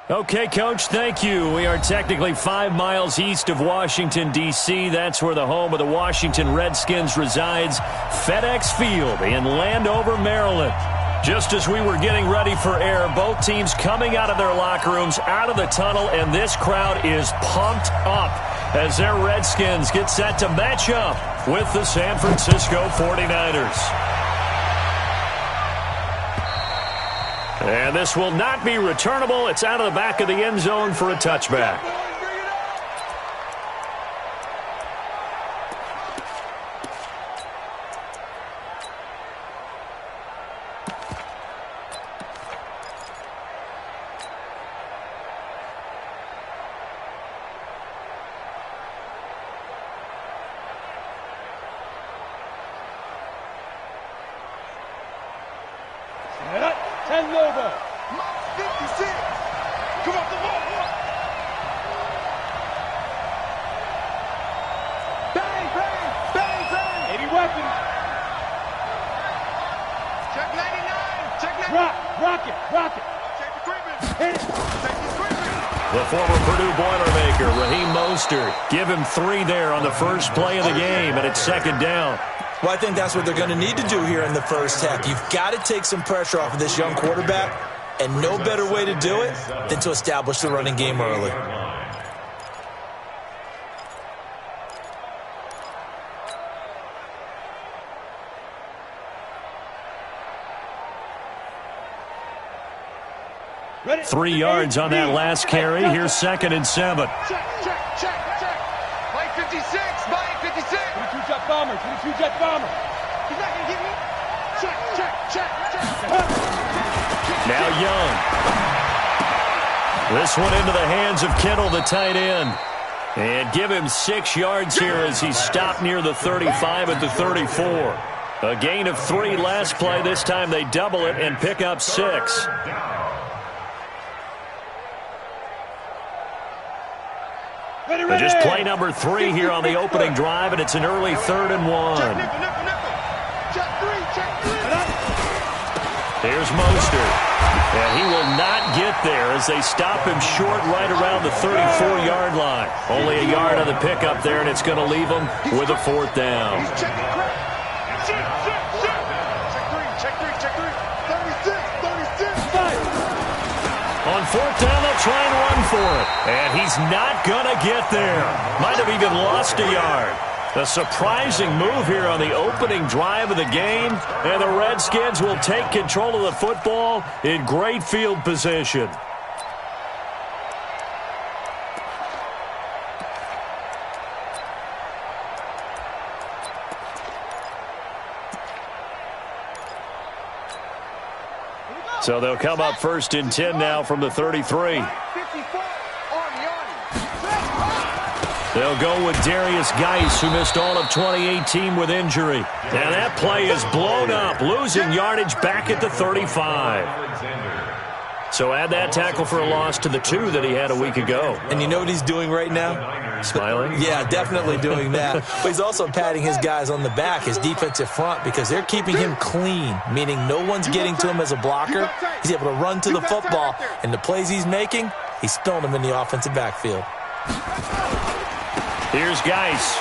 Okay, Coach, thank you. We are technically 5 miles east of Washington, D.C. That's where the home of the Washington Redskins resides, FedEx Field in Landover, Maryland. Just as we were getting ready for air, both teams coming out of their locker rooms, out of the tunnel, and this crowd is pumped up as their Redskins get set to match up with the San Francisco 49ers. And this will not be returnable. It's out of the back of the end zone for a touchback. Give him 3 there on the first play of the game, and it's second down. Well, I think that's what they're going to need to do here in the first half. You've got to take some pressure off of this young quarterback, and no better way to do it than to establish the running game early. Ready? 3 yards on that last carry. Here's 2nd and 7. Check. Mike 56. 22-jet bomber. He's not going to get me. Check. Now Young. This one into the hands of Kittle, the tight end. And give him 6 yards here as he's stopped near the 35 at the 34. A gain of 3 last play. This time they double it and pick up 6. Just play number 3 here on the opening drive, and it's an early 3rd and 1. Here's Mostert. And he will not get there as they stop him short right around the 34-yard line. Only a yard on the pickup there, and it's going to leave him with a 4th down. On 4th down, they'll try and run for it. And he's not going to get there. Might have even lost a yard. A surprising move here on the opening drive of the game. And the Redskins will take control of the football in great field position. So they'll come up 1st and 10 now from the 33. They'll go with Darius Geis, who missed all of 2018 with injury. And that play is blown up, losing yardage back at the 35. So add that tackle for a loss to the 2 that he had a week ago. And you know what he's doing right now? Smiling? Yeah, definitely doing that. But he's also patting his guys on the back, his defensive front, because they're keeping him clean, meaning no one's getting to him as a blocker. He's able to run to the football, and the plays he's making, he's throwing them in the offensive backfield. Here's Geis.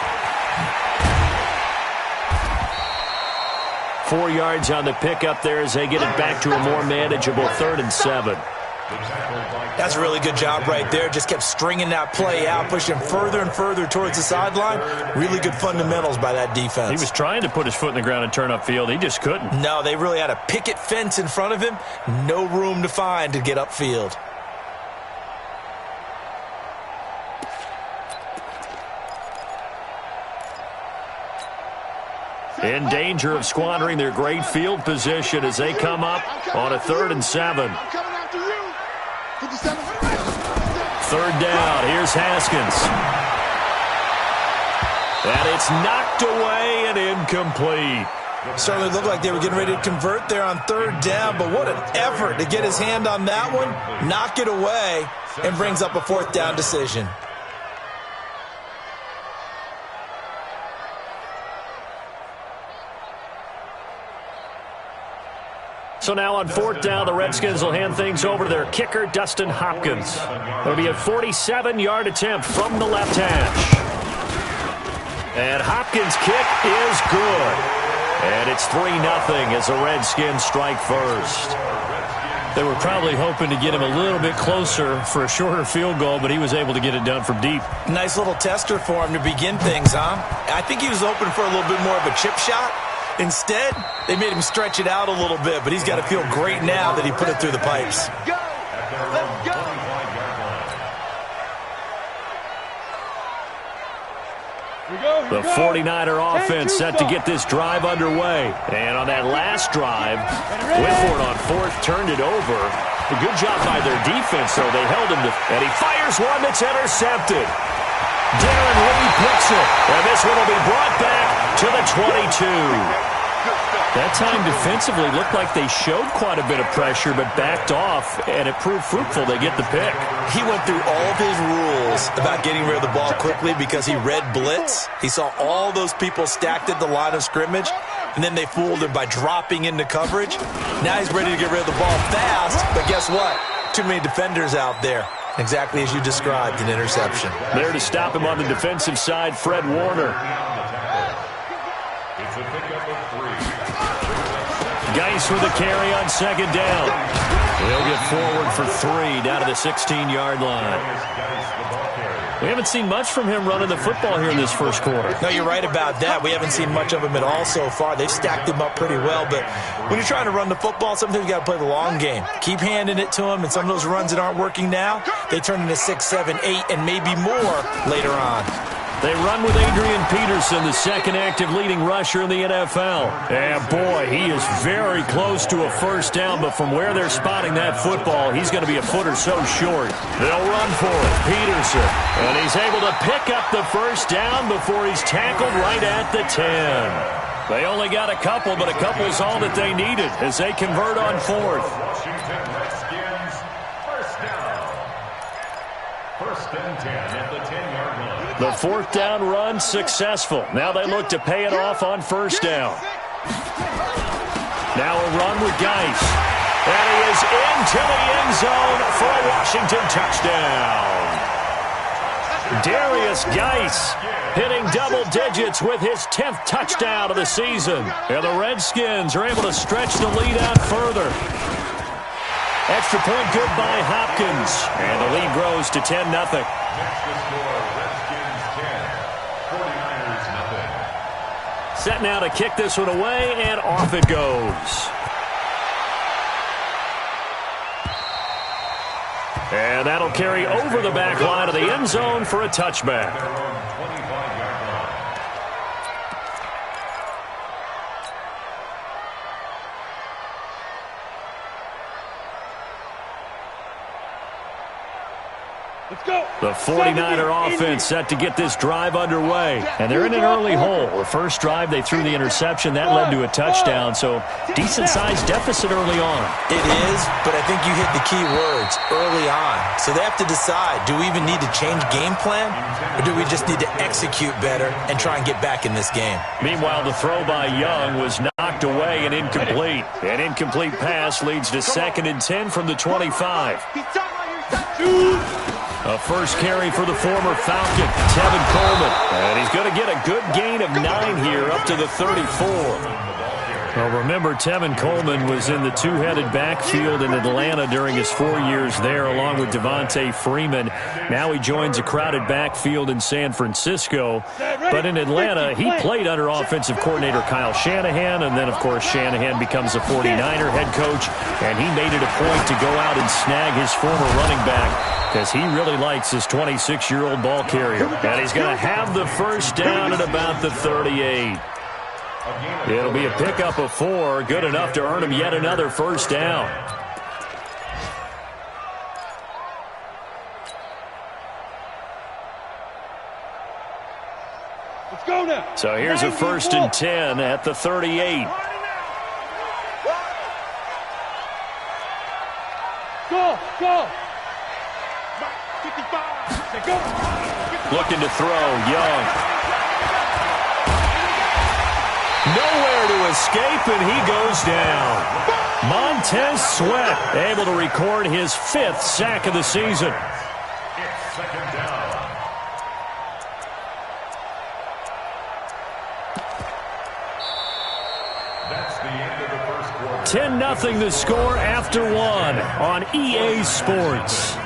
4 yards on the pickup there as they get it back to a more manageable 3rd and 7. That's a really good job right there. Just kept stringing that play out, pushing further and further towards the sideline. Really good fundamentals by that defense. He was trying to put his foot in the ground and turn upfield. He just couldn't. No, they really had a picket fence in front of him. No room to find to get upfield. In danger of squandering their great field position as they come up on a 3rd and 7. 3rd down. Here's Haskins. And it's knocked away and incomplete. Certainly looked like they were getting ready to convert there on 3rd down, but what an effort to get his hand on that one, knock it away, and brings up a 4th down decision. So now on 4th down, the Redskins will hand things over to their kicker, Dustin Hopkins. It'll be a 47-yard attempt from the left hash. And Hopkins' kick is good. And it's 3-0 as the Redskins strike first. They were probably hoping to get him a little bit closer for a shorter field goal, but he was able to get it done from deep. Nice little tester for him to begin things, huh? I think he was hoping for a little bit more of a chip shot. Instead, they made him stretch it out a little bit, but he's got to feel great now that he put it through the pipes. Go! Let's go! The 49er offense set to get this drive underway. And on that last drive, went for it on 4th, turned it over. A good job by their defense, though. They held him to, and he fires one that's intercepted. Darren Lee picks it, and this one will be brought back to the 22. That time defensively looked like they showed quite a bit of pressure but backed off, and it proved fruitful. They get the pick. He went through all of his rules about getting rid of the ball quickly because he read blitz. He saw all those people stacked at the line of scrimmage, and then they fooled him by dropping into coverage. Now he's ready to get rid of the ball fast, but guess what? Too many defenders out there. Exactly as you described, an interception. There to stop him on the defensive side, Fred Warner. Geis with the carry on 2nd down. He'll get forward for 3 down to the 16-yard line. We haven't seen much from him running the football here in this first quarter. No, you're right about that. We haven't seen much of him at all so far. They've stacked him up pretty well, but when you're trying to run the football, sometimes you got to play the long game. Keep handing it to him, and some of those runs that aren't working now, they turn into 6, 7, 8, and maybe more later on. They run with Adrian Peterson, the second active leading rusher in the NFL. And boy, he is very close to a first down, but from where they're spotting that football, he's going to be a foot or so short. They'll run for it, Peterson. And he's able to pick up the first down before he's tackled right at the 10. They only got a couple, but a couple's all that they needed as they convert on 4th. Washington Redskins, first down. 1st and 10 at the 10-yard line. The 4th down run successful. Now they look to pay it off on 1st down. Now a run with Geis. And he is into the end zone for a Washington touchdown. Darius Geis hitting double digits with his 10th touchdown of the season. And the Redskins are able to stretch the lead out further. Extra point good by Hopkins. And the lead grows to 10-0. Next to score, Redskins 10, 49ers nothing. Set now to kick this one away, and off it goes. And that'll carry over the back line of the end zone for a touchback. The 49er offense set to get this drive underway. And they're in an early hole. The first drive, they threw the interception. That led to a touchdown, so decent-sized deficit early on. It is, but I think you hit the key words, early on. So they have to decide, do we even need to change game plan, or do we just need to execute better and try and get back in this game? Meanwhile, the throw by Young was knocked away and incomplete. An incomplete pass leads to 2nd and 10 from the 25. A first carry for the former Falcon, Tevin Coleman. And he's going to get a good gain of 9 here up to the 34. Well, remember, Tevin Coleman was in the two-headed backfield in Atlanta during his 4 years there, along with Devontae Freeman. Now he joins a crowded backfield in San Francisco. But in Atlanta, he played under offensive coordinator Kyle Shanahan, and then, of course, Shanahan becomes a 49er head coach, and he made it a point to go out and snag his former running back because he really likes his 26-year-old ball carrier. And he's going to have the first down at about the 38. It'll be a pickup of 4, good enough to earn him yet another first down. Let's go now. So here's a 1st and 10 at the 38. Go, go. 55. Go. Looking to throw, Young. Nowhere to escape, and he goes down. Montez Sweat able to record his 5th sack of the season. It's second down. That's the end of the first quarter. 10-0 the score after 1 on EA Sports.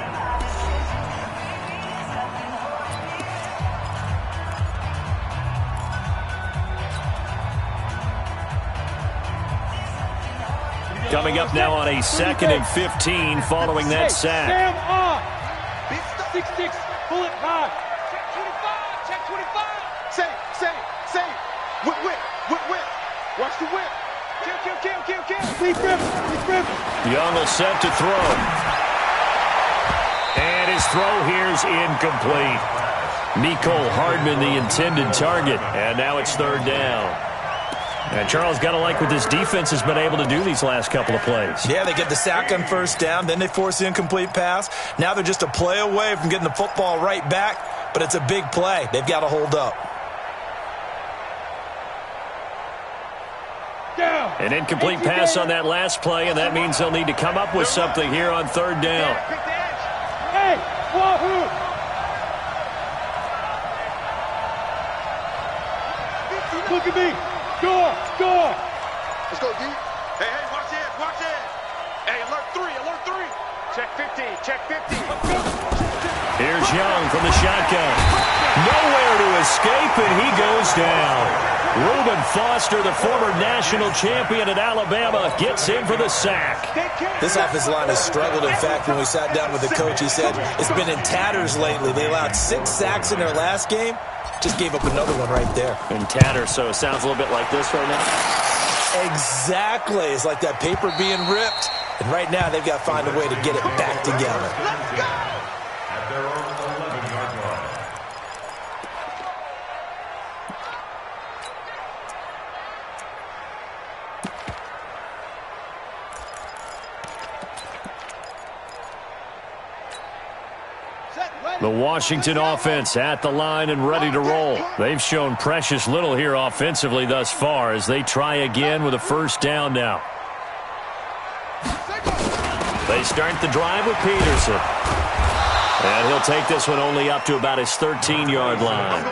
Coming up now on a 2nd and 15 following that sack. Sam on. 6-6. Pull it high. Check 25. Say. Whip. Watch the whip. Kill. Lead grip. Young will set to throw. And his throw here's incomplete. Mecole Hardman the intended target. And now it's 3rd down. And Charles, got to like what this defense has been able to do these last couple of plays. Yeah, they get the sack on 1st down, then they force the incomplete pass. Now they're just a play away from getting the football right back, but it's a big play. They've got to hold up. An incomplete pass on that last play, and that means they'll need to come up with something here on 3rd down. Hey, wahoo! Look at me. Score! Let's go, D. Hey, watch it. Hey, alert 3. Check 50. Here's Young from the shotgun. Nowhere to escape, and he goes down. Reuben Foster, the former national champion at Alabama, gets in for the sack. This offensive line has struggled. In fact, when we sat down with the coach, he said it's been in tatters lately. They allowed 6 sacks in their last game. Just gave up another one right there. In tatters, so it sounds a little bit like this right now. Exactly. It's like that paper being ripped. And right now, they've got to find a way to get it back together. At their own 11-yard line. The Washington offense at the line and ready to roll. They've shown precious little here offensively thus far as they try again with a 1st down now. They start the drive with Peterson. And he'll take this one only up to about his 13-yard line.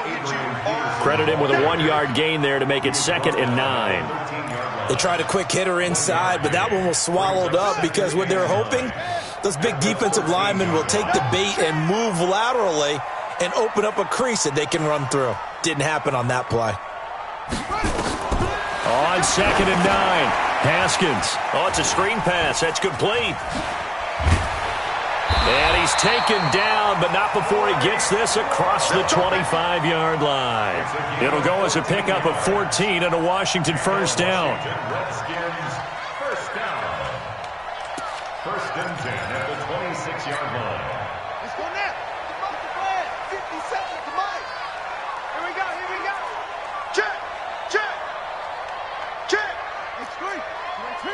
Credit him with a 1-yard gain there to make it 2nd and 9. They tried a quick hitter inside, but that one was swallowed up because what they're hoping, those big defensive linemen will take the bait and move laterally and open up a crease that they can run through. Didn't happen on that play. On 2nd and 9, Haskins. Oh, it's a screen pass. That's complete. And he's taken down, but not before he gets this across the 25-yard line. It'll go as a pickup of 14 and a Washington 1st down. Redskins, 1st down. 1st and 10 at the 26-yard line. Let's go now. 50 seconds to Mike. Here we go. Check. It's 3. 2.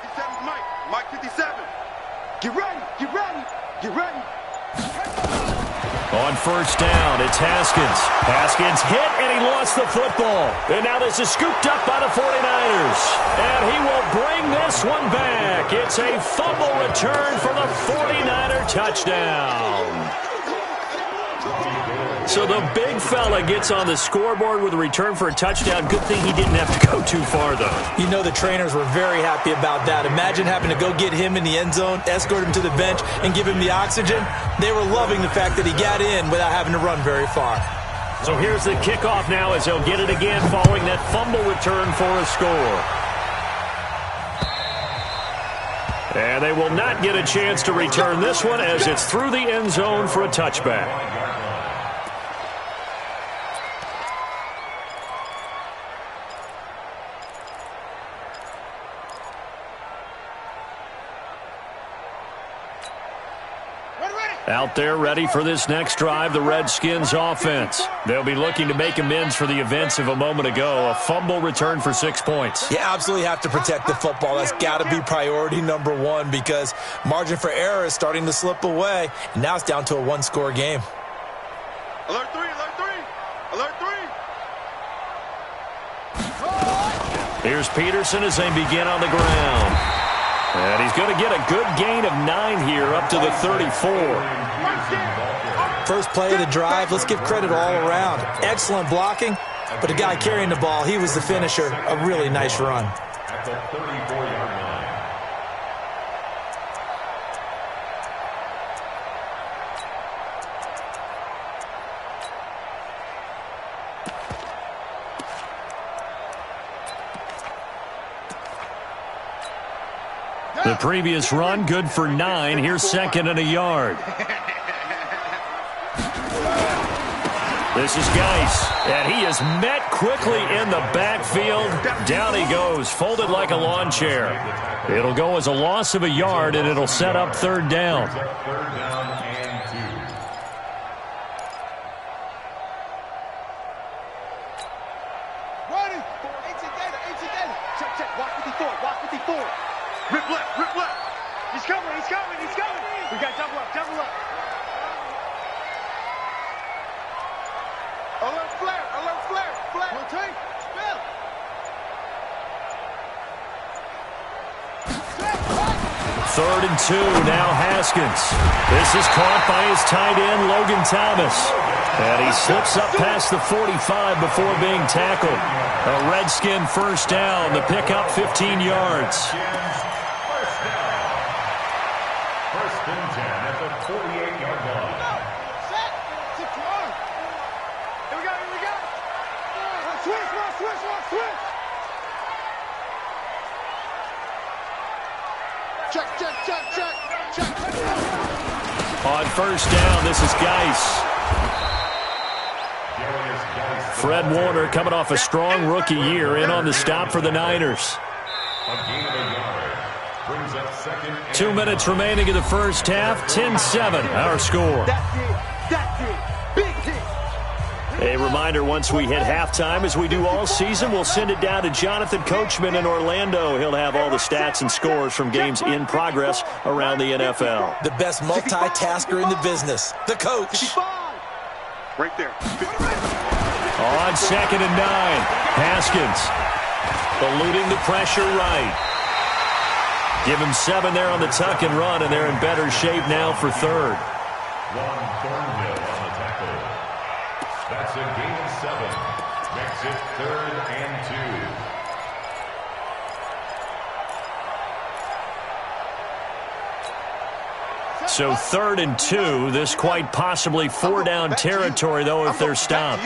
57 Mike. Mike 57. Get ready. On 1st down, it's Haskins. Haskins hit, and he lost the football. And now this is scooped up by the 49ers. And he will bring this one back. It's a fumble return for the 49er touchdown. So the big fella gets on the scoreboard with a return for a touchdown. Good thing he didn't have to go too far, though. You know the trainers were very happy about that. Imagine having to go get him in the end zone, escort him to the bench, and give him the oxygen. They were loving the fact that he got in without having to run very far. So here's the kickoff now as they'll get it again following that fumble return for a score. And they will not get a chance to return this one as it's through the end zone for a touchback. Out there ready for this next drive, the Redskins offense. They'll be looking to make amends for the events of a moment ago. A fumble return for 6 points. You absolutely have to protect the football. That's got to be priority number 1 because margin for error is starting to slip away. And now it's down to a 1-score game. Alert 3. Here's Peterson as they begin on the ground. And he's going to get a good gain of 9 here up to the 34. First play of the drive, let's give credit all around. Excellent blocking, but the guy carrying the ball, he was the finisher. A really nice run. At the 34-yard line. The previous run, good for 9. Here's second and a yard. This is Geis, and he is met quickly in the backfield. Down he goes, folded like a lawn chair. It'll go as a loss of a yard, and it'll set up third down. Third down and 2. Ready. Check, check. Walk 54. Walk 54. Rip left. Rip left. He's coming. He's coming. He's coming. We got double up. Double up. Alert flare. Alert flare. Flare. Rotate. Spill. Third and 2, now Haskins. This is caught by his tight end, Logan Thomas. And he slips up past the 45 before being tackled. A Redskin first down, the pickup 15 yards. First down. First and 10 at the 48-yard line. Set. Come on. Here we go. Here we go. Switch. Switch. Switch. Check. On first down, this is Geis. Fred Warner coming off a strong rookie year in on the stop for the Niners. A gain of a yard. Brings up second. 2 minutes remaining in the first half. 10-7, our score. That's it. Big hit. A reminder, once we hit halftime, as we do all season, we'll send it down to Jonathan Coachman in Orlando. He'll have all the stats and scores from games in progress around the NFL. The best multitasker in the business, the coach. Right there. On second and 9, Haskins eluding the pressure right. Give him 7 there on the tuck and run, and they're in better shape now for third. One Thornhill on the tackle. That's a gain of 7. Makes it third and 2. So third and 2, this quite possibly 4-down territory, though, if they're stopped.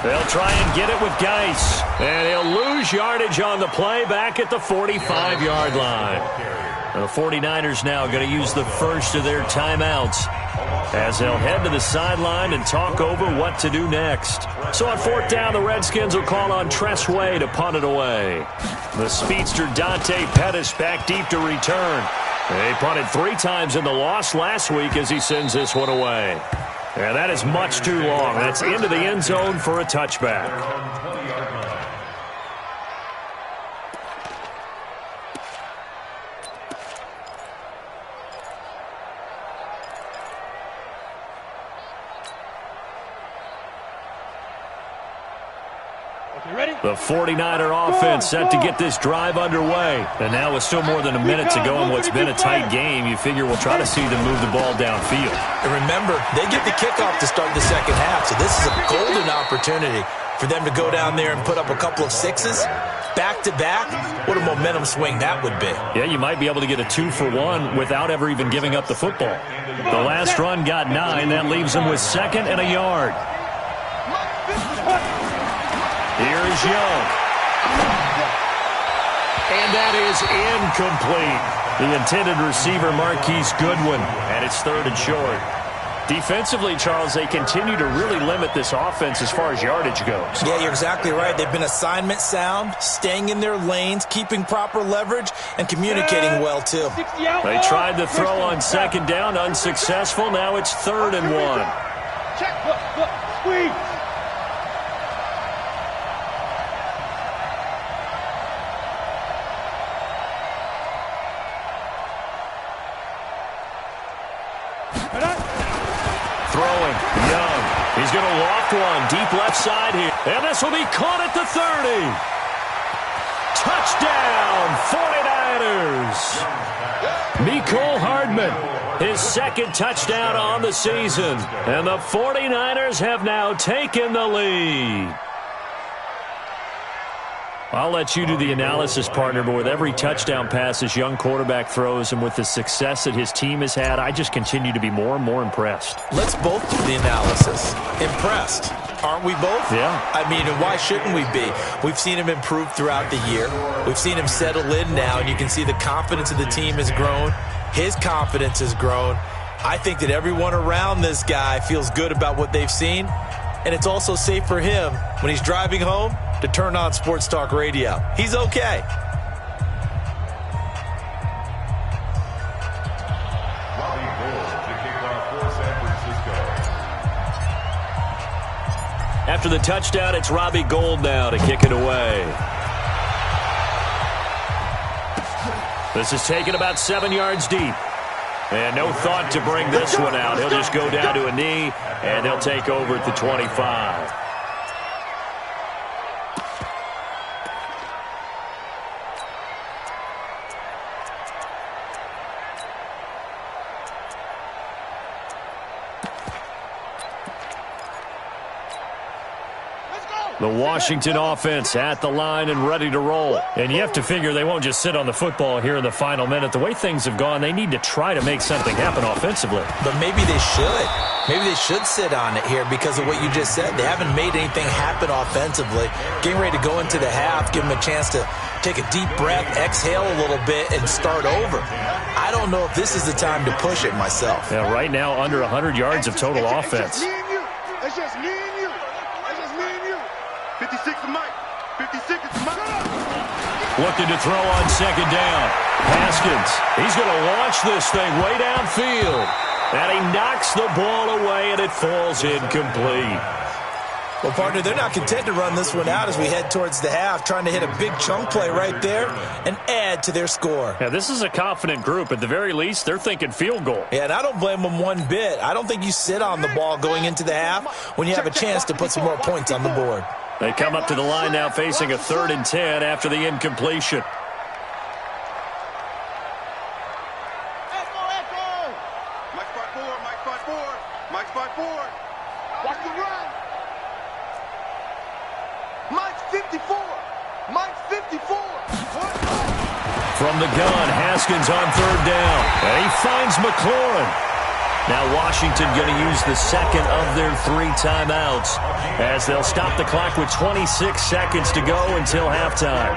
They'll try and get it with Geis. And he'll lose yardage on the play back at the 45-yard line. The 49ers now going to use the first of their timeouts as they'll head to the sideline and talk over what to do next. So on fourth down, the Redskins will call on Tress Way to punt it away. The speedster Dante Pettis back deep to return. They punted 3 times in the loss last week as he sends this one away. And that is much too long. That's into the end zone for a touchback. The 49er offense set to get this drive underway. And now with still more than a minute to go in what's been a tight game, you figure we'll try to see them move the ball downfield. And remember, they get the kickoff to start the second half, so this is a golden opportunity for them to go down there and put up a couple of 6s back-to-back. What a momentum swing that would be. Yeah, you might be able to get a 2-for-1 without ever even giving up the football. The last run got 9. That leaves them with second and a yard. Here is Young. And that is incomplete. The intended receiver, Marquise Goodwin, and it's third and short. Defensively, Charles, they continue to really limit this offense as far as yardage goes. Yeah, you're exactly right. They've been assignment sound, staying in their lanes, keeping proper leverage, and communicating well, too. They tried the throw on second down, unsuccessful. Now it's third and 1. Check. Squeeze. Throwing, left one, deep left side here. And this will be caught at the 30. Touchdown, 49ers. Mecole Hardman, his second touchdown on the season. And the 49ers have now taken the lead. I'll let you do the analysis, partner, but with every touchdown pass this young quarterback throws and with the success that his team has had, I just continue to be more and more impressed. Let's both do the analysis. Impressed. Aren't we both? Yeah. I mean, and why shouldn't we be? We've seen him improve throughout the year. We've seen him settle in now, and you can see the confidence of the team has grown. His confidence has grown. I think that everyone around this guy feels good about what they've seen, and it's also safe for him when he's driving home to turn on Sports Talk Radio. He's okay. Robbie Gould to kick off for San Francisco. After the touchdown, it's Robbie Gould now to kick it away. This is taken about 7 yards deep. And no thought to bring this one out. He'll just go down to a knee, and they'll take over at the 25. The Washington offense at the line and ready to roll. And you have to figure they won't just sit on the football here in the final minute. The way things have gone, they need to try to make something happen offensively. But maybe they should. Maybe they should sit on it here because of what you just said. They haven't made anything happen offensively. Getting ready to go into the half, give them a chance to take a deep breath, exhale a little bit, and start over. I don't know if this is the time to push it myself. Yeah, right now, under 100 yards of total offense. It's just me and you. It's just me and you. It's just me and you. 56 to Mike. 56 to Mike. Looking to throw on second down. Haskins, he's going to launch this thing way downfield. And he knocks the ball away, and it falls incomplete. Well, partner, they're not content to run this one out as we head towards the half, trying to hit a big chunk play right there and add to their score. Yeah, this is a confident group. At the very least, they're thinking field goal. Yeah, and I don't blame them one bit. I don't think you sit on the ball going into the half when you have a chance to put some more points on the board. They come up to the line now facing a 3rd and 10 after the incompletion. Mike spot 4. Mike spot 4. Mike spot 4. Watch the run. Mike's 54. Mike's 54. From the gun, Haskins on 3rd down. And he finds McLaurin. Now Washington going to use the second of their 3 timeouts as they'll stop the clock with 26 seconds to go until halftime.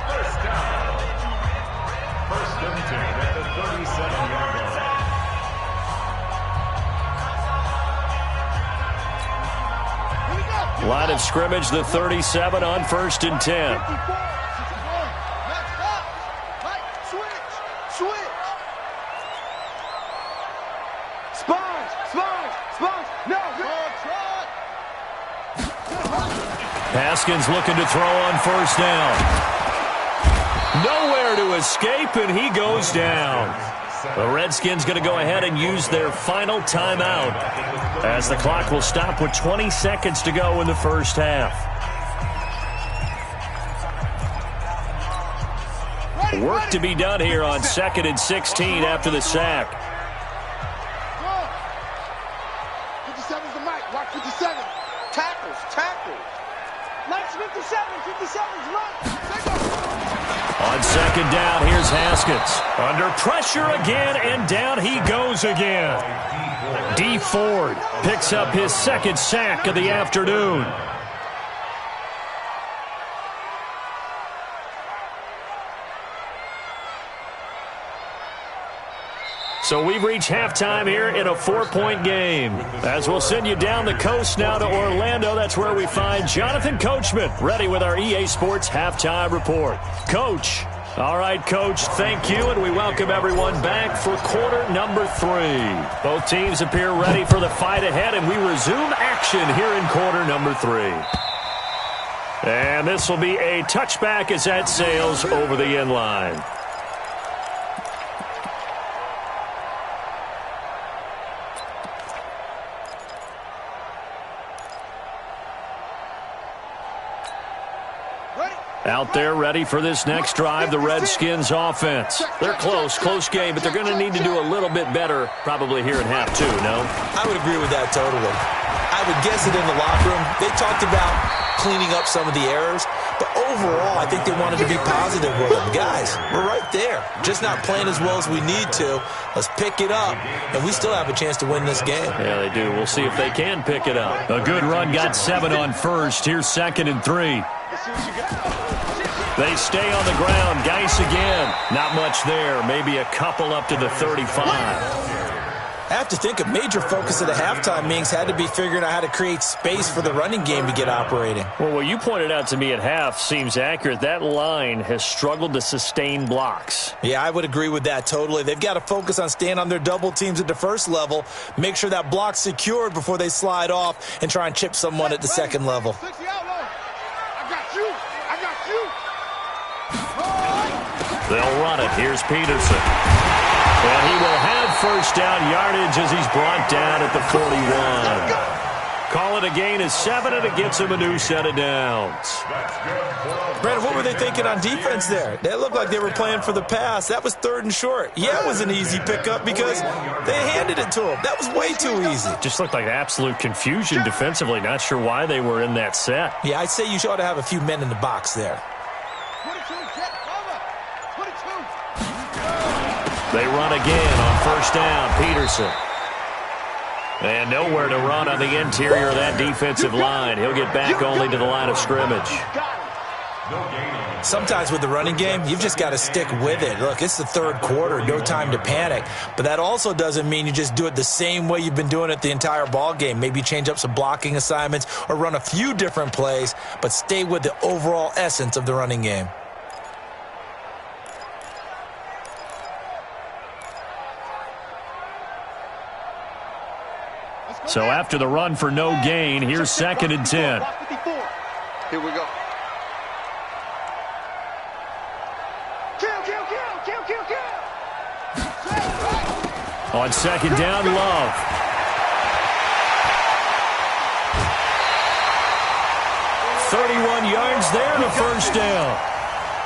First down. First and 10 at the 37-yard line. Line of scrimmage, the 37 on 1st and 10. Haskins looking to throw on 1st down. Nowhere to escape, and he goes down. The Redskins going to go ahead and use their final timeout as the clock will stop with 20 seconds to go in the first half. Work to be done here on 2nd and 16 after the sack. 57's the Mike. Watch 57. Tackles. Mike's 57. 57's Mike. On 2nd down, here's Haskins. Under pressure again, and down he goes again. D. Ford picks up his 2nd sack of the afternoon. So we've reached halftime here in a 4-point game. As we'll send you down the coast now to Orlando, that's where we find Jonathan Coachman, ready with our EA Sports Halftime Report. Coach. All right, Coach, thank you, and we welcome everyone back for quarter number 3. Both teams appear ready for the fight ahead, and we resume action here in quarter number 3. And this will be a touchback as that sails over the end line. Out there ready for this next drive, the Redskins offense. They're close game, but they're going to need to do a little bit better probably here in half two, no? I would agree with that totally. I would guess it in the locker room. They talked about cleaning up some of the errors, but overall, I think they wanted to be positive with them. Guys, we're right there. Just not playing as well as we need to. Let's pick it up, and we still have a chance to win this game. Yeah, they do. We'll see if they can pick it up. A good run got 7 on first. Here's 2nd and 3. They stay on the ground. Geis again. Not much there. Maybe a couple up to the 35. I have to think a major focus of the halftime meetings had to be figuring out how to create space for the running game to get operating. Well, what you pointed out to me at half seems accurate. That line has struggled to sustain blocks. Yeah, I would agree with that totally. They've got to focus on staying on their double teams at the first level, make sure that block's secured before they slide off and try and chip someone at the second level. They'll run it. Here's Peterson. And he will have first down yardage as he's brought down at the 41. Call it a gain of 7, and it gets him a new set of downs. Brandon, what were they thinking on defense there? They looked like they were playing for the pass. That was 3rd and short. Yeah, it was an easy pickup because they handed it to him. That was way too easy. Just looked like absolute confusion defensively. Not sure why they were in that set. Yeah, I'd say you ought to have a few men in the box there. They run again on first down. Peterson. And nowhere to run on the interior of that defensive line. He'll get back only to the line of scrimmage. Sometimes with the running game, you've just got to stick with it. Look, it's the 3rd quarter, no time to panic. But that also doesn't mean you just do it the same way you've been doing it the entire ball game. Maybe change up some blocking assignments or run a few different plays, but stay with the overall essence of the running game. So after the run for no gain, here's 2nd and 10. Here we go. On 2nd down, Love. "31 yards there, the first down."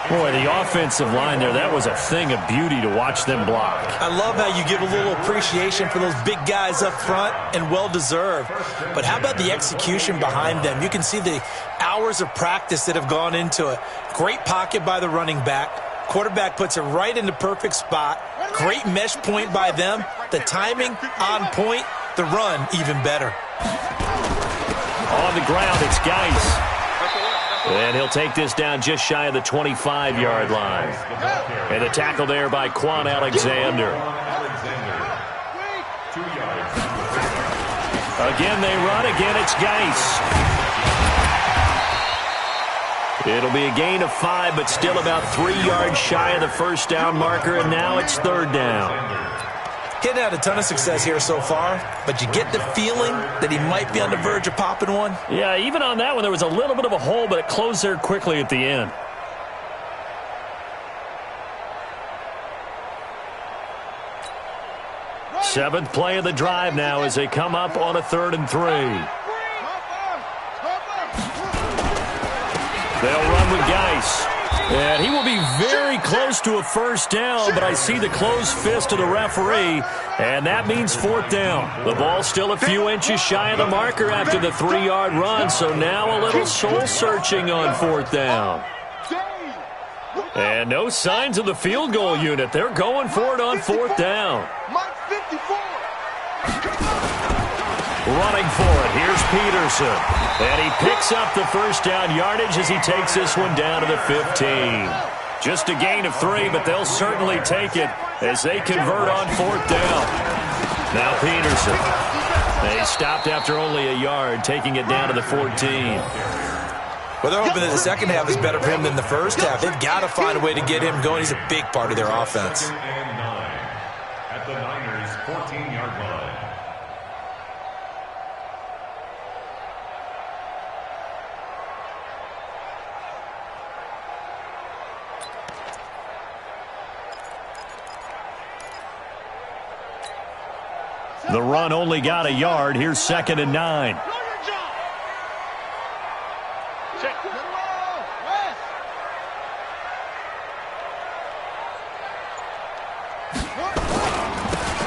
Boy, the offensive line there, that was a thing of beauty to watch them block. I love how you give a little appreciation for those big guys up front, and well-deserved. But how about the execution behind them? You can see the hours of practice that have gone into it. Great pocket by the running back. Quarterback puts it right in the perfect spot. Great mesh point by them. The timing on point. The run even better. On the ground, it's Geis. And he'll take this down just shy of the 25-yard line. And a tackle there by Quan Alexander. Again, they run. Again, it's Geis. It'll be a gain of 5, but still about 3 yards shy of the first down marker, and now it's 3rd down. He hadn't had a ton of success here so far, but you get the feeling that he might be on the verge of popping one. Yeah, even on that one, there was a little bit of a hole, but it closed there quickly at the end. Seventh play of the drive now as they come up on a 3rd and 3. They'll run with Geis. And he will be very close to a first down, but I see the closed fist of the referee, and that means 4th down. The ball still a few inches shy of the marker after the 3-yard run, so now a little soul-searching on 4th down. And no signs of the field goal unit. They're going for it on 4th down. Running for it, here's Peterson. And he picks up the first down yardage as he takes this one down to the 15. Just a gain of 3, but they'll certainly take it as they convert on 4th down. Now Peterson. They stopped after only a yard, taking it down to the 14. Well, they're hoping that the second half is better for him than the first half. They've got to find a way to get him going. He's a big part of their offense. At the Niners' 14-yard line. The run only got a yard. Here's 2nd and 9.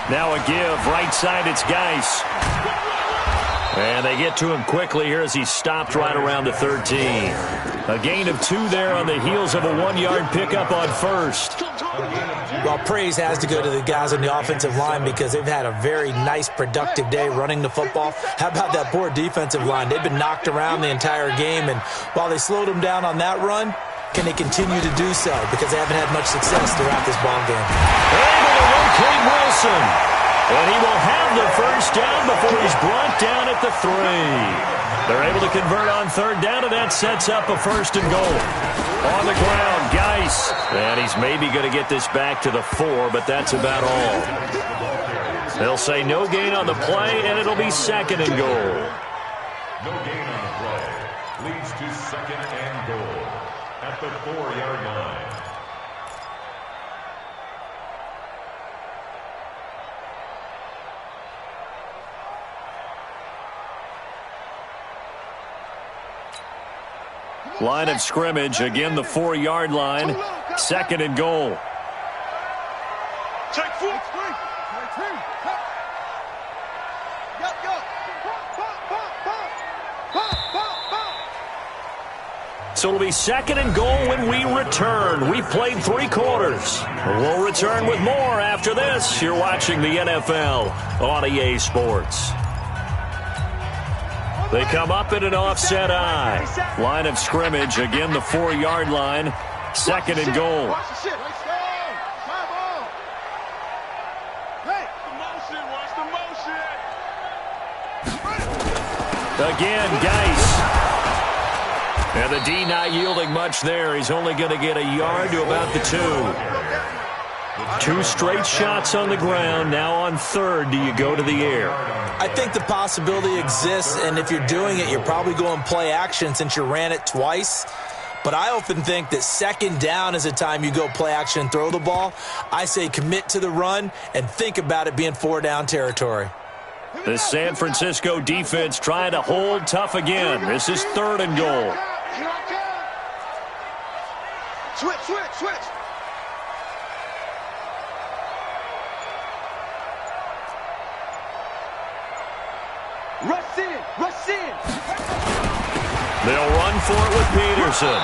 Now a give. Right side, it's Geis. And they get to him quickly here as he stopped right around the 13. A gain of 2 there on the heels of a 1-yard pickup on first. Well, praise has to go to the guys on the offensive line because they've had a very nice, productive day running the football. How about that poor defensive line? They've been knocked around the entire game, and while they slowed them down on that run, can they continue to do so? Because they haven't had much success throughout this ball game. They're able to locate Wilson. And he will have the first down before he's brought down at the 3. They're able to convert on 3rd down, and that sets up a 1st and goal. On the ground, Geis. And he's maybe going to get this back to the 4, but that's about all. They'll say no gain on the play, and it'll be 2nd and goal. No gain on the play. Leads to 2nd and goal at the 4-yard line. Line of scrimmage, again the 4-yard line. 2nd and goal. Check 4. So it'll be 2nd and goal when we return. We've played 3 quarters. We'll return with more after this. You're watching the NFL on EA Sports. They come up in an offset eye. Line of scrimmage, again the 4-yard line. 2nd and goal. Watch the shit. Hey, watch the motion. Again, Geis. And the D not yielding much there. He's only going to get a yard to about the 2. 2 straight shots on the ground. Now on 3rd, do you go to the air? I think the possibility exists, and if you're doing it, you're probably going play action since you ran it twice. But I often think that 2nd down is the time you go play action and throw the ball. I say commit to the run and think about it being 4-down territory. The San Francisco defense trying to hold tough again. This is 3rd and goal. Switch. Rush in. They'll run for it with Peterson.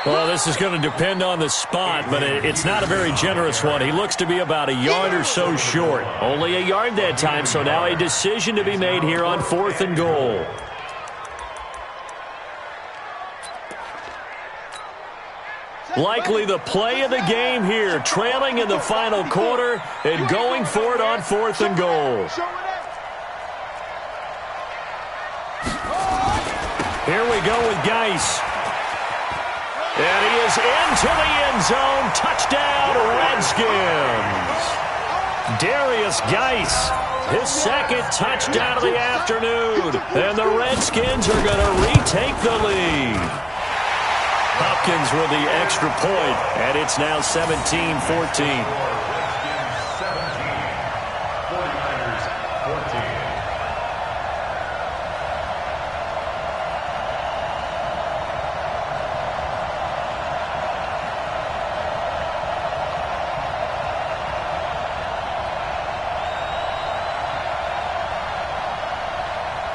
Well, this is going to depend on the spot, but it's not a very generous one. He looks to be about a yard or so short. Only a yard that time, so now a decision to be made here on 4th and goal. Likely the play of the game here, trailing in the final quarter and going for it on 4th and goal. Here we go with Geis. And he is into the end zone. Touchdown, Redskins. Darius Geis, his 2nd touchdown of the afternoon. And the Redskins are going to retake the lead. Hopkins with the extra point, and it's now 17-14.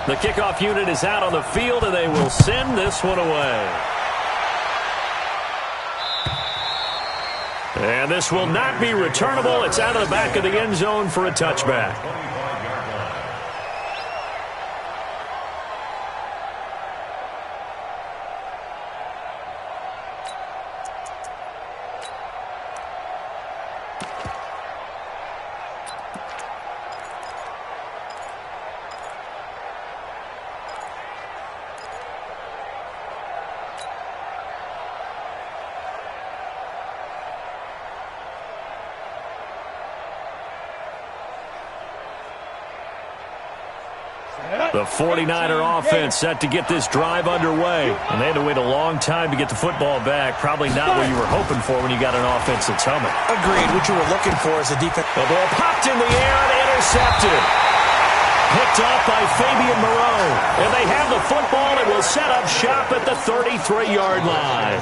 The kickoff unit is out on the field, and they will send this one away. And this will not be returnable. It's out of the back of the end zone for a touchback. The 49er offense set to get this drive underway. And they had to wait a long time to get the football back. Probably not what you were hoping for when you got an offense that's humming. Agreed. What you were looking for is a defense. The ball popped in the air and intercepted. Picked up by Fabian Moreau. And they have the football and will set up shop at the 33-yard line.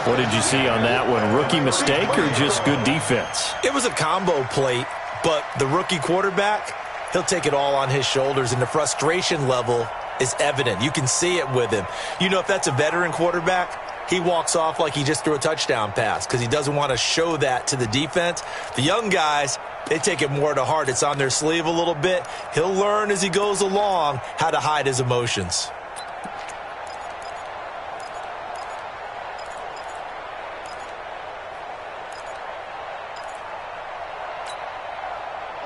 What did you see on that one? Rookie mistake or just good defense? It was a combo plate, but the rookie quarterback, he'll take it all on his shoulders, and the frustration level is evident. You can see it with him. You know, if that's a veteran quarterback, he walks off like he just threw a touchdown pass because he doesn't want to show that to the defense. The young guys, they take it more to heart. It's on their sleeve a little bit. He'll learn as he goes along how to hide his emotions.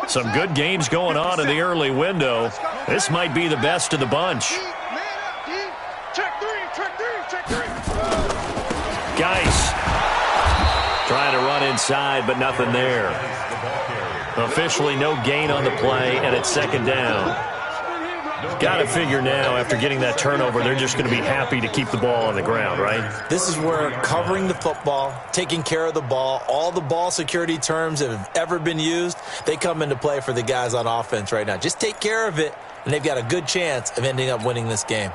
Some good games going on in the early window. This might be the best of the bunch. Geis trying to run inside, but nothing there. Officially no gain on the play, and it's second down. Got to figure now, after getting that turnover, they're just going to be happy to keep the ball on the ground, right? This is where covering the football, taking care of the ball, all the ball security terms that have ever been used, they come into play for the guys on offense right now. Just take care of it, and they've got a good chance of ending up winning this game.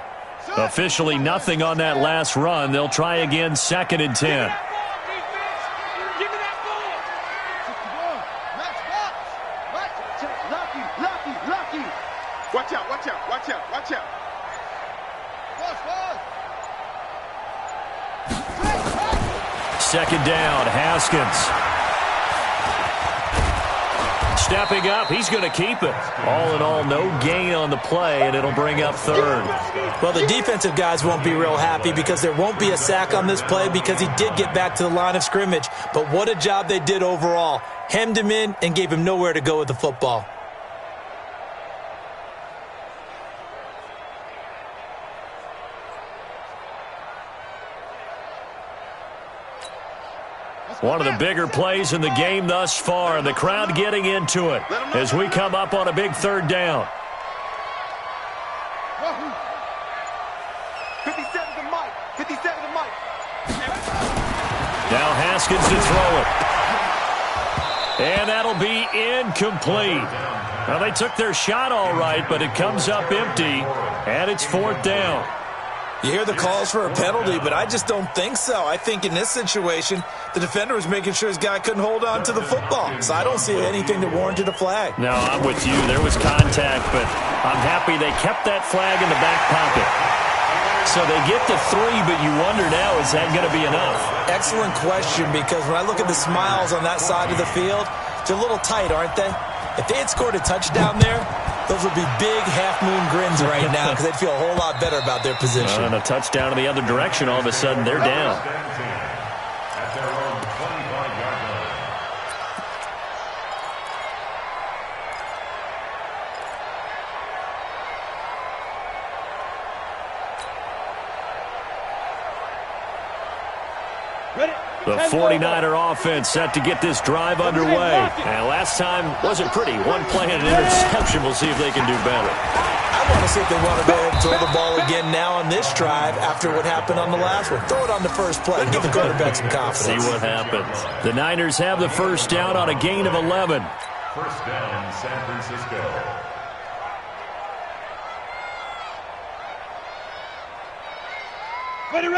Officially nothing on that last run. They'll try again, 2nd and 10. Watch out, watch out, watch out, watch out. Second down, Haskins. Stepping up, he's going to keep it. All in all, no gain on the play, and it'll bring up 3rd. Well, the defensive guys won't be real happy because there won't be a sack on this play because he did get back to the line of scrimmage. But what a job they did overall. Hemmed him in and gave him nowhere to go with the football. One of the bigger plays in the game thus far, and the crowd getting into it as we come up on a big 3rd down. 57 to Mike. 57 to Mike. Now Haskins to throw it. And that'll be incomplete. Well, they took their shot all right, but it comes up empty, and it's 4th down. You hear the calls for a penalty, but I just don't think so. I think in this situation, the defender was making sure his guy couldn't hold on to the football. So I don't see anything that warranted a flag. No, I'm with you. There was contact, but I'm happy they kept that flag in the back pocket. So they get to 3, but you wonder now, is that going to be enough? Excellent question, because when I look at the smiles on that side of the field, they're a little tight, aren't they? If they had scored a touchdown there, those would be big half-moon grins right now because they'd feel a whole lot better about their position. And a touchdown in the other direction, all of a sudden they're down. At their own 25-yard line. The 49er offense set to get this drive underway. And last time wasn't pretty. One play and an interception. We'll see if they can do better. I want to see if they want to go ahead and throw the ball again now on this drive after what happened on the last one. Throw it on the first play and give the quarterback some confidence. See what happens. The Niners have the first down on a gain of 11. First down, San Francisco.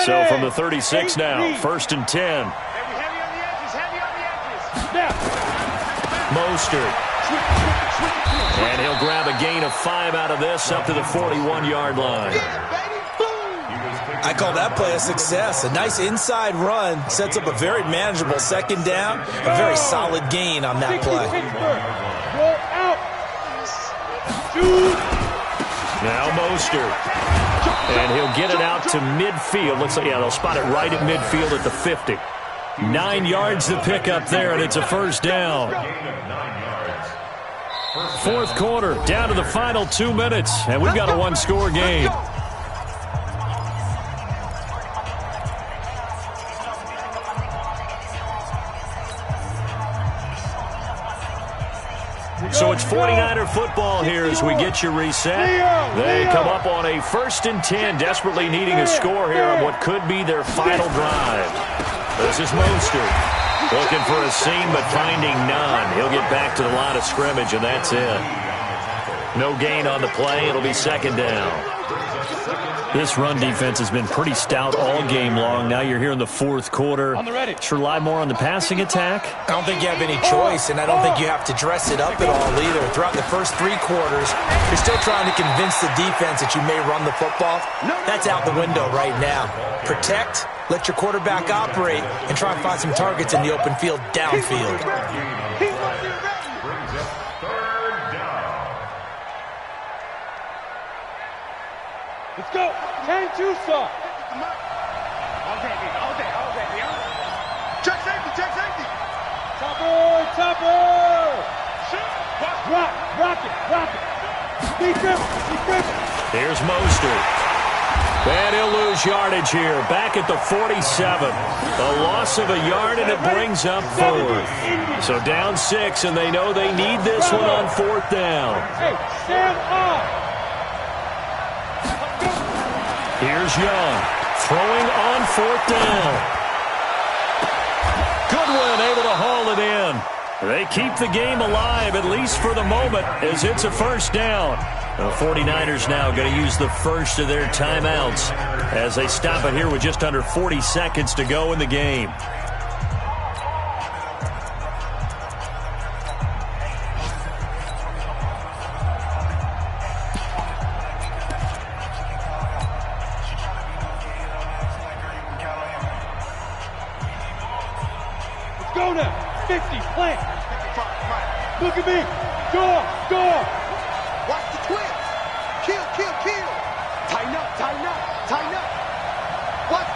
So from the 36 now, 1st and 10. Heavy on the edges, heavy on the edges. Mostert. And he'll grab a gain of 5 out of this up to the 41-yard line. I call that play a success. A nice inside run sets up a very manageable 2nd down. A very solid gain on that play. Now Mostert. And he'll get it out to midfield. Looks like, yeah, they'll spot it right at midfield at the 50. 9 yards to pick up there, and it's a first down. 4th quarter, down to the final 2 minutes, and we've got a one-score game. So it's 49er football here as we get you reset. They come up on a 1st and 10, desperately needing a score here on what could be their final drive. This is Mostert. Looking for a seam, but finding none. He'll get back to the line of scrimmage, and that's it. No gain on the play. It'll be second down. This run defense has been pretty stout all game long. Now you're here in the fourth quarter. Should rely more on the passing attack? I don't think you have any choice, and I don't think you have to dress it up at all either. Throughout the first 3 quarters, you're still trying to convince the defense that you may run the football. That's out the window right now. Protect, let your quarterback operate, and try and find some targets in the open field downfield. Let's go. 10-2 stop. All day. Check safety. Topper. Rock it. Defense. Here's Mostert. And he'll lose yardage here. Back at the 47. A loss of a yard, and it brings up 4th. So down 6, and they know they need this one on 4th down. Hey, stand up. Here's Young, throwing on 4th down. Goodwin able to haul it in. They keep the game alive, at least for the moment, as it's a first down. The 49ers now going to use the first of their timeouts as they stop it here with just under 40 seconds to go in the game. Go now. 50, plant. Look at me. Door. Watch the twist. Kill. Tighten up. Watch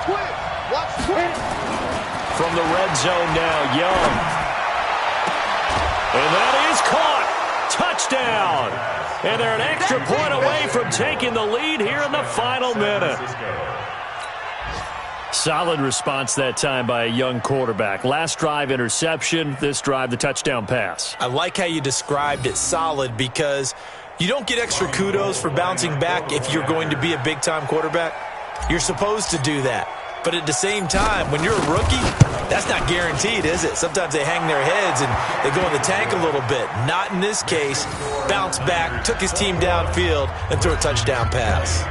twist. From the red zone now, Young. And that is caught. Touchdown. And they're an extra point away from taking the lead here in the final minute. Solid response that time by a young quarterback. Last drive, interception. This drive, the touchdown pass. I like how you described it, solid, because you don't get extra kudos for bouncing back if you're going to be a big-time quarterback. You're supposed to do that. But at the same time, when you're a rookie, that's not guaranteed, is it? Sometimes they hang their heads and they go in the tank a little bit. Not in this case. Bounced back, took his team downfield, and threw a touchdown pass.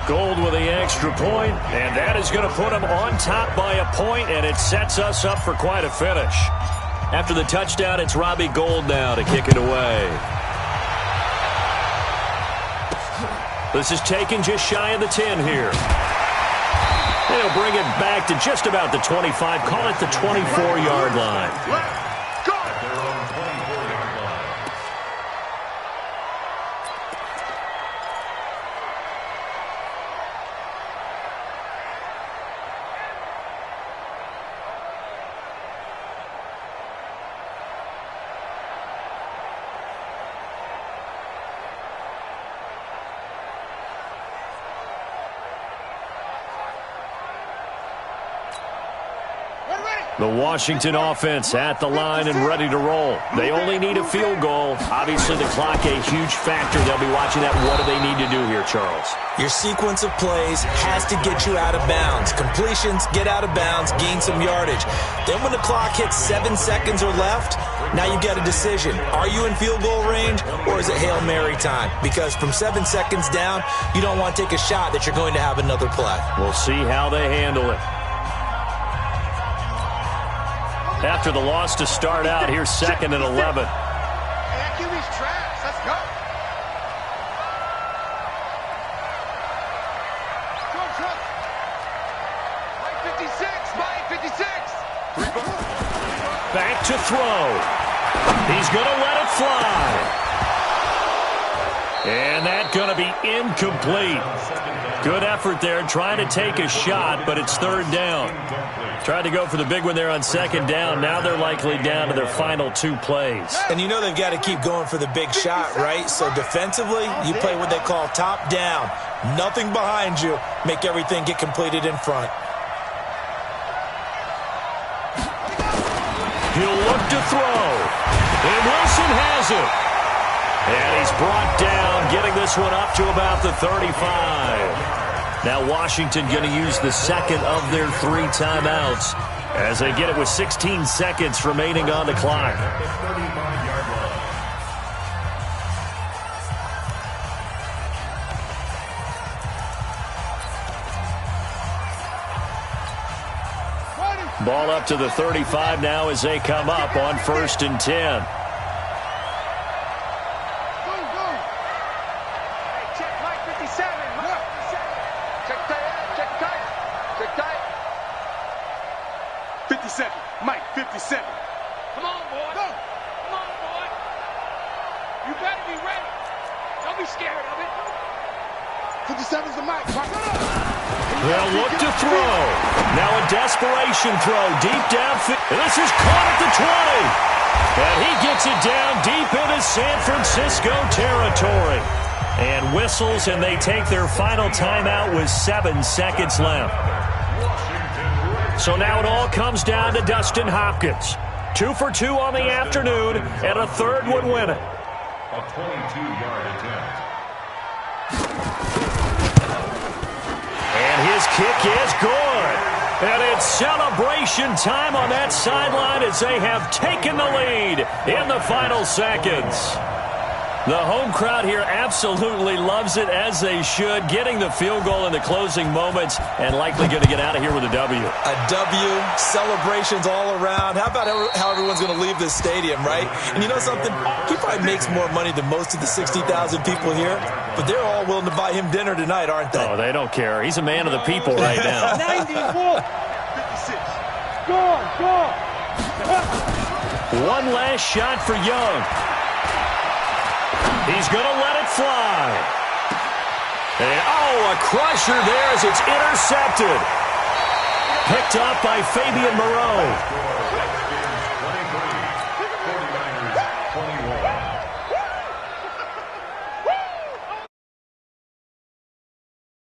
Gold with the extra point, and that is going to put them on top by a point, and it sets us up for quite a finish. After the touchdown, it's Robbie Gould now to kick it away. This is taken just shy of the 10 here. They'll bring it back to just about the 25, call it the 24-yard line. The Washington offense at the line and ready to roll. They only need a field goal. Obviously, the clock a huge factor. They'll be watching that. What do they need to do here, Charles? Your sequence of plays has to get you out of bounds. Completions, get out of bounds, gain some yardage. Then when the clock hits 7 seconds or left, now you get a decision. Are you in field goal range, or is it Hail Mary time? Because from 7 seconds down, you don't want to take a shot that you're going to have another play. We'll see how they handle it. After the loss to start out, here's 2nd and 11. That QB's trash. Let's go. Mike 56. Back to throw. He's going to let it fly. And that's going to be incomplete. Good effort there, trying to take a shot, but it's 3rd down. Tried to go for the big one there on 2nd down. Now they're likely down to their final 2 plays. And you know they've got to keep going for the big shot, right? So defensively, you play what they call top down. Nothing behind you. Make everything get completed in front. He'll look to throw. And Wilson has it. And he's brought down, getting this one up to about the 35. Now Washington going to use the 2nd of their 3 timeouts as they get it with 16 seconds remaining on the clock. Ball up to the 35 now as they come up on 1st and 10. Mike, 57. Come on, boy. Go. Come on, boy. You better be ready. Don't be scared of it. 57's the Mike. They'll look to throw. Now a desperation throw deep downfield. This is caught at the 20. And he gets it down deep into San Francisco territory. And whistles, and they take their final timeout with 7 seconds left. So now it all comes down to Dustin Hopkins. 2 for 2 on the afternoon, and a third would win it. A 22-yard attempt. And his kick is good. And it's celebration time on that sideline as they have taken the lead in the final seconds. The home crowd here absolutely loves it, as they should, getting the field goal in the closing moments and likely going to get out of here with a W. A W, celebrations all around. How about how everyone's going to leave this stadium, right? And you know something? He probably makes more money than most of the 60,000 people here, but they're all willing to buy him dinner tonight, aren't they? Oh, they don't care. He's a man of the people right now. 94. 56. Go on, go on. One last shot for Young. He's going to let it fly. And, a crusher there as it's intercepted. Picked up by Fabian Moreau.